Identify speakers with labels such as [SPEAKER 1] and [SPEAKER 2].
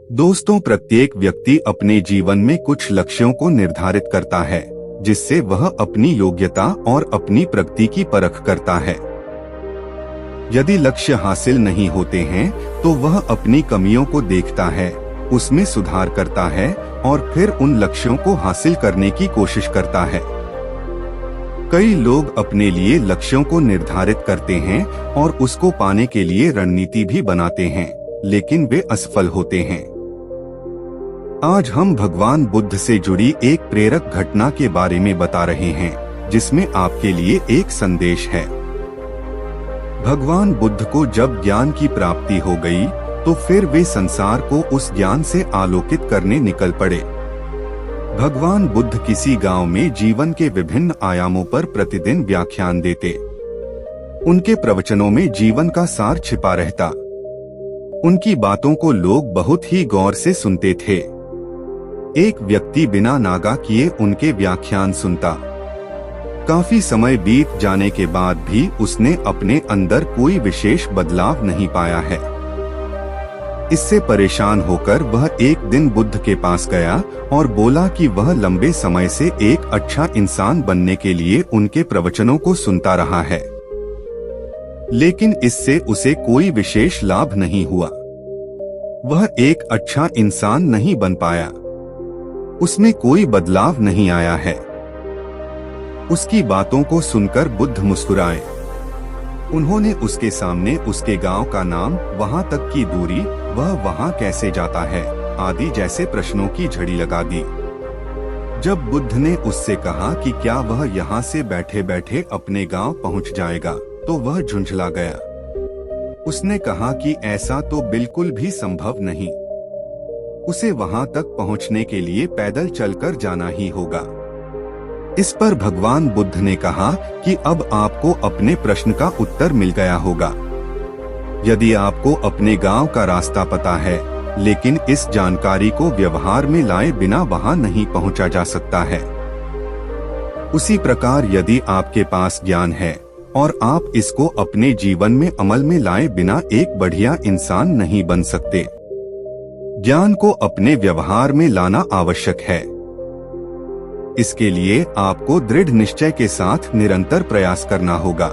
[SPEAKER 1] दोस्तों, प्रत्येक व्यक्ति अपने जीवन में कुछ लक्ष्यों को निर्धारित करता है, जिससे वह अपनी योग्यता और अपनी प्रगति की परख करता है। यदि लक्ष्य हासिल नहीं होते हैं, तो वह अपनी कमियों को देखता है, उसमें सुधार करता है और फिर उन लक्ष्यों को हासिल करने की कोशिश करता है। कई लोग अपने लिए लक्ष्यों को निर्धारित करते हैं और उसको पाने के लिए रणनीति भी बनाते हैं, लेकिन वे असफल होते हैं। आज हम भगवान बुद्ध से जुड़ी एक प्रेरक घटना के बारे में बता रहे हैं, जिसमें आपके लिए एक संदेश है। भगवान बुद्ध को जब ज्ञान की प्राप्ति हो गई, तो फिर वे संसार को उस ज्ञान से आलोकित करने निकल पड़े। भगवान बुद्ध किसी गांव में जीवन के विभिन्न आयामों पर प्रतिदिन व्याख्यान देते। उनके प्रवचनों में जीवन का सार छिपा रहता। उनकी बातों को लोग बहुत ही गौर से सुनते थे। एक व्यक्ति बिना नागा किए उनके व्याख्यान सुनता। काफी समय बीत जाने के बाद भी उसने अपने अंदर कोई विशेष बदलाव नहीं पाया है। इससे परेशान होकर वह एक दिन बुद्ध के पास गया और बोला कि वह लंबे समय से एक अच्छा इंसान बनने के लिए उनके प्रवचनों को सुनता रहा है, लेकिन इससे उसे कोई विशेष लाभ नहीं हुआ। वह एक अच्छा इंसान नहीं बन पाया। उसमें कोई बदलाव नहीं आया है। उसकी बातों को सुनकर बुद्ध मुस्कुराए। उन्होंने उसके सामने उसके गांव का नाम, वहां तक की दूरी, वह वहां कैसे जाता है, आदि जैसे प्रश्नों की झड़ी लगा दी। जब बुद्ध ने उससे कहा कि क्या वह यहाँ से बैठे बैठे अपने गांव पहुँच जाएगा, तो वह झुंझला गया। उसने कहा कि ऐसा तो बिल्कुल भी संभव नहीं। उसे वहां तक पहुंचने के लिए पैदल चलकर जाना ही होगा। इस पर भगवान बुद्ध ने कहा कि अब आपको अपने प्रश्न का उत्तर मिल गया होगा। यदि आपको अपने गांव का रास्ता पता है, लेकिन इस जानकारी को व्यवहार में लाए बिना वहां नहीं पहुंचा जा सकता है, उसी प्रकार यदि आपके पास ज्ञान है और आप इसको अपने जीवन में अमल में लाए बिना एक बढ़िया इंसान नहीं बन सकते। ज्ञान को अपने व्यवहार में लाना आवश्यक है। इसके लिए आपको दृढ़ निश्चय के साथ निरंतर प्रयास करना होगा।